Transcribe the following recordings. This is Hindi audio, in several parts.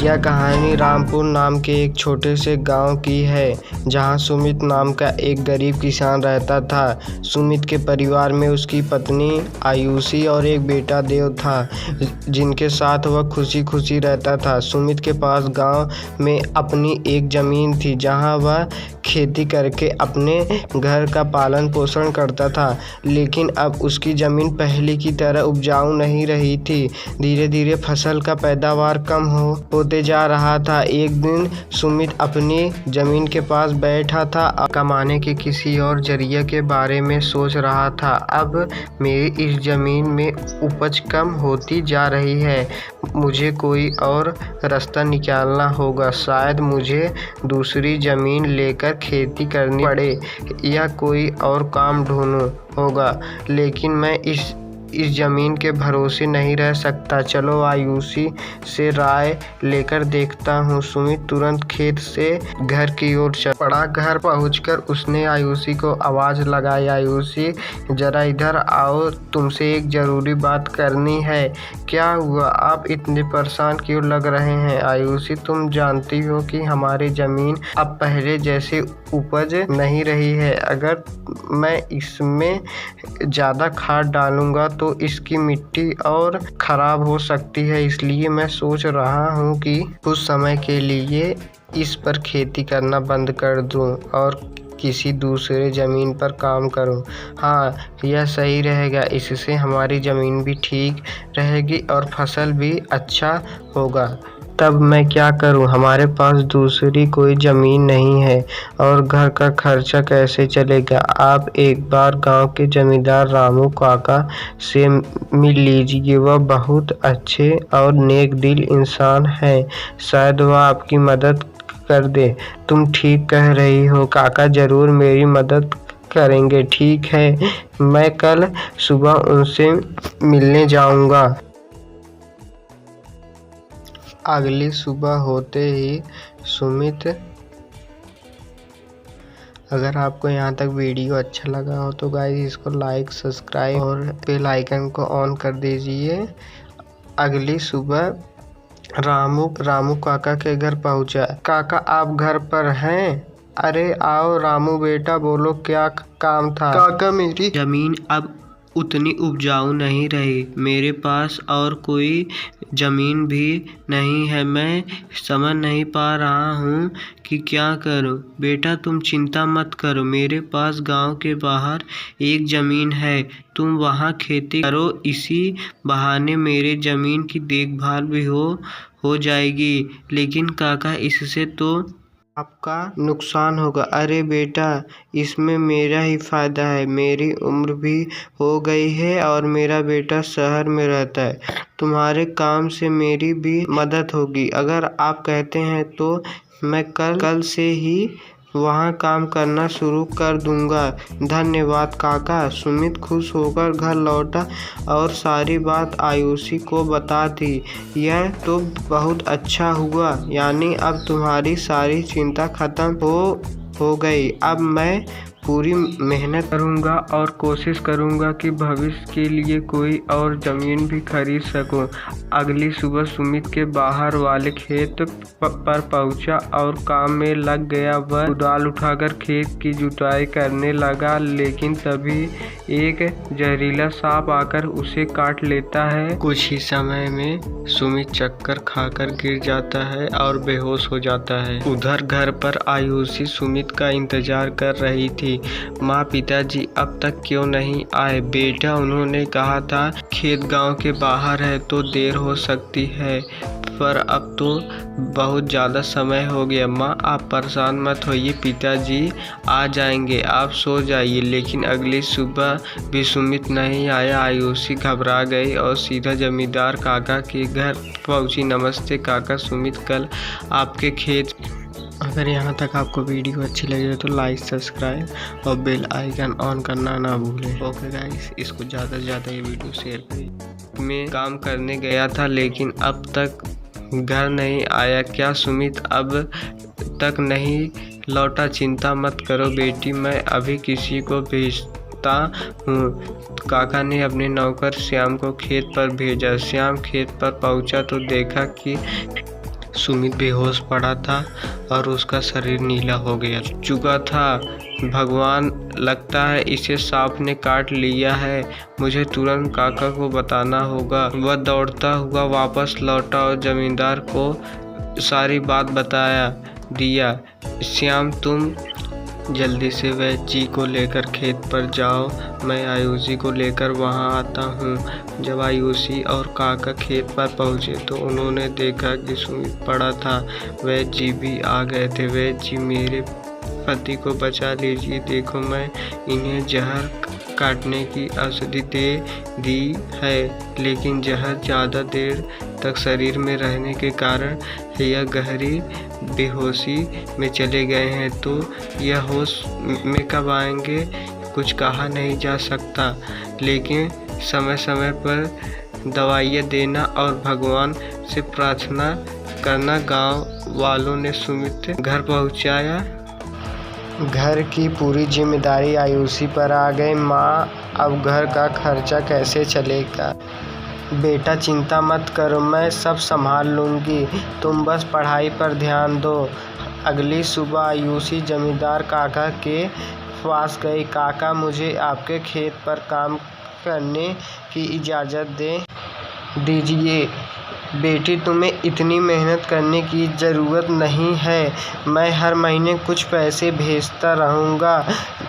यह कहानी रामपुर नाम के एक छोटे से गांव की है, जहां सुमित नाम का एक गरीब किसान रहता था। सुमित के परिवार में उसकी पत्नी आयुषी और एक बेटा देव था, जिनके साथ वह खुशी खुशी रहता था। सुमित के पास गांव में अपनी एक जमीन थी, जहां वह खेती करके अपने घर का पालन पोषण करता था। लेकिन अब उसकी ज़मीन पहले की तरह उपजाऊ नहीं रही थी। धीरे धीरे फसल का पैदावार कम होते जा रहा था। एक दिन सुमित अपनी ज़मीन के पास बैठा था, कमाने के किसी और जरिए के बारे में सोच रहा था। अब मेरी इस ज़मीन में उपज कम होती जा रही है, मुझे कोई और रास्ता निकालना होगा। शायद मुझे दूसरी ज़मीन लेकर खेती करनी पड़े या कोई और काम ढूंढना होगा, लेकिन मैं इस ज़मीन के भरोसे नहीं रह सकता। चलो आयुषी से राय लेकर देखता हूँ। सुमित तुरंत खेत से घर की ओर चल पड़ा। घर पहुंचकर उसने आयुषी को आवाज़ लगाई, आयुषी जरा इधर आओ, तुमसे एक ज़रूरी बात करनी है। क्या हुआ? आप इतने परेशान क्यों लग रहे हैं? आयुषी, तुम जानती हो कि हमारी ज़मीन अब पहले जैसे उपज नहीं रही है। अगर मैं इसमें ज़्यादा खाद डालूंगा तो इसकी मिट्टी और ख़राब हो सकती है। इसलिए मैं सोच रहा हूँ कि कुछ समय के लिए इस पर खेती करना बंद कर दूँ और किसी दूसरे ज़मीन पर काम करूं। हाँ, यह सही रहेगा। इससे हमारी ज़मीन भी ठीक रहेगी और फसल भी अच्छा होगा। तब मैं क्या करूं? हमारे पास दूसरी कोई ज़मीन नहीं है और घर का खर्चा कैसे चलेगा? आप एक बार गांव के जमींदार रामू काका से मिल लीजिए। वह बहुत अच्छे और नेक दिल इंसान हैं। शायद वह आपकी मदद कर दे। तुम ठीक कह रही हो काका, ज़रूर मेरी मदद करेंगे। ठीक है, मैं कल सुबह उनसे मिलने जाऊंगा। अगली सुबह होते ही सुमित, अगर आपको यहाँ तक वीडियो अच्छा लगा हो तो गाइस इसको लाइक, सब्सक्राइब और बेल आइकन को ऑन कर दीजिए। अगली सुबह रामू काका के घर पहुँचा। काका, आप घर पर हैं? अरे आओ रामू बेटा, बोलो क्या काम था? काका, मेरी ज़मीन अब उतनी उपजाऊ नहीं रही। मेरे पास और कोई ज़मीन भी नहीं है। मैं समझ नहीं पा रहा हूँ कि क्या करूँ। बेटा तुम चिंता मत करो, मेरे पास गांव के बाहर एक ज़मीन है, तुम वहाँ खेती करो। इसी बहाने मेरे ज़मीन की देखभाल भी हो जाएगी। लेकिन काका, इससे तो आपका नुकसान होगा। अरे बेटा, इसमें मेरा ही फ़ायदा है। मेरी उम्र भी हो गई है और मेरा बेटा शहर में रहता है। तुम्हारे काम से मेरी भी मदद होगी। अगर आप कहते हैं तो मैं कल से ही वहाँ काम करना शुरू कर दूंगा। धन्यवाद काका। सुमित खुश होकर घर लौटा और सारी बात आयुषी को बता दी। यह तो बहुत अच्छा हुआ, यानी अब तुम्हारी सारी चिंता खत्म हो गई। अब मैं पूरी मेहनत करूंगा और कोशिश करूंगा कि भविष्य के लिए कोई और ज़मीन भी खरीद सकूं। अगली सुबह सुमित के बाहर वाले खेत पर पहुंचा और काम में लग गया। वह कुदाल उठाकर खेत की जुताई करने लगा, लेकिन तभी एक जहरीला सांप आकर उसे काट लेता है। कुछ ही समय में सुमित चक्कर खाकर गिर जाता है और बेहोश हो जाता है। उधर घर पर आयुषी सुमित का इंतजार कर रही थी। माँ, पिताजी अब तक क्यों नहीं आए? बेटा, उन्होंने कहा था खेत गांव के बाहर है तो देर हो सकती है, पर अब तो बहुत ज़्यादा समय हो गया। माँ, आप परेशान मत होइए, पिताजी आ जाएंगे, आप सो जाइए। लेकिन अगली सुबह भी सुमित नहीं आया। आयुषी घबरा गई और सीधा जमींदार काका के घर पहुंची। नमस्ते काका, सुमित कल आपके खेत। अगर यहाँ तक आपको वीडियो अच्छी लगी तो लाइक, सब्सक्राइब और बेल आइकन ऑन करना ना भूलें। ओके गाइस, इसको ज़्यादा से ज़्यादा ये वीडियो शेयर करिए। मैं काम करने गया था लेकिन अब तक घर नहीं आया। क्या सुमित अब तक नहीं लौटा? चिंता मत करो बेटी, मैं अभी किसी को भेजता हूँ। काका ने अपने नौकर श्याम को खेत पर भेजा। श्याम खेत पर पहुँचा तो देखा कि सुमित बेहोश पड़ा था और उसका शरीर नीला हो गया चुका था। भगवान, लगता है इसे सांप ने काट लिया है। मुझे तुरंत काका को बताना होगा। वह दौड़ता हुआ वापस लौटा और जमींदार को सारी बात बता दिया। श्याम, तुम जल्दी से वैद्य जी को लेकर खेत पर जाओ, मैं आयुषी को लेकर वहां आता हूं। जब आयुषी और काका खेत पर पहुंचे तो उन्होंने देखा कि सुमित पड़ा था। वैद्य जी भी आ गए थे। वैद्य जी, मेरे पति को बचा लीजिए। देखो, मैं इन्हें जहर काटने की औषधि दे दी है, लेकिन जहर ज़्यादा देर तक शरीर में रहने के कारण यह गहरी बेहोशी में चले गए हैं। तो यह होश में कब आएंगे कुछ कहा नहीं जा सकता, लेकिन समय समय पर दवाइयाँ देना और भगवान से प्रार्थना करना। गांव वालों ने सुमित घर पहुंचाया। घर की पूरी जिम्मेदारी आयुषी पर आ गई। माँ, अब घर का खर्चा कैसे चलेगा? बेटा, चिंता मत करो, मैं सब संभाल लूँगी, तुम बस पढ़ाई पर ध्यान दो। अगली सुबह आयुषी जमींदार काका के पास गई। काका, मुझे आपके खेत पर काम करने की इजाज़त दे दीजिए। बेटी, तुम्हें इतनी मेहनत करने की ज़रूरत नहीं है, मैं हर महीने कुछ पैसे भेजता रहूँगा।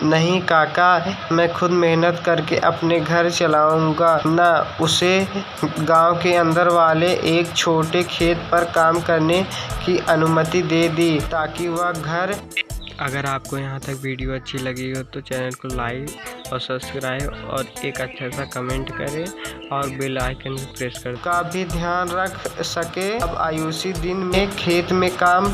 नहीं काका, मैं खुद मेहनत करके अपने घर चलाऊँगा ना। उसे गांव के अंदर वाले एक छोटे खेत पर काम करने की अनुमति दे दी ताकि वह घर। अगर आपको यहाँ तक वीडियो अच्छी लगी हो तो चैनल को लाइक और सब्सक्राइब और एक अच्छा सा कमेंट करें और बेल आइकन भी प्रेस करें का भी ध्यान रख सके। अब आयुषी दिन में खेत में काम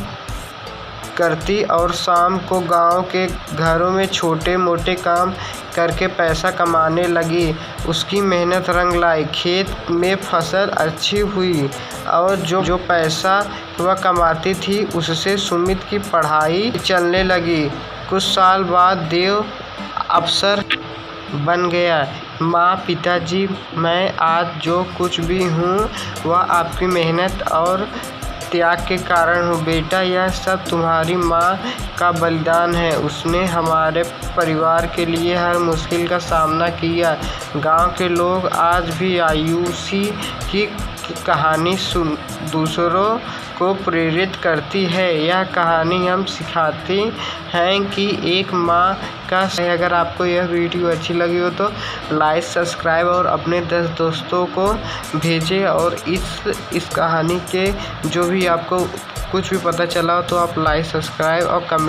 करती और शाम को गांव के घरों में छोटे मोटे काम करके पैसा कमाने लगी। उसकी मेहनत रंग लाई, खेत में फसल अच्छी हुई और जो पैसा वह कमाती थी उससे सुमित की पढ़ाई चलने लगी। कुछ साल बाद देव अफसर बन गया। माँ, पिताजी, मैं आज जो कुछ भी हूँ वह आपकी मेहनत और त्याग के कारण हूँ। बेटा, यह सब तुम्हारी माँ का बलिदान है। उसने हमारे परिवार के लिए हर मुश्किल का सामना किया। गांव के लोग आज भी आयुषी की कहानी दूसरों को प्रेरित करती है। यह कहानी हम सिखाती हैं कि एक माँ का। अगर आपको यह वीडियो अच्छी लगी हो तो लाइक, सब्सक्राइब और अपने 10 दोस्तों को भेजें। और इस कहानी के जो भी आपको कुछ भी पता चला हो तो आप लाइक, सब्सक्राइब और कमेंट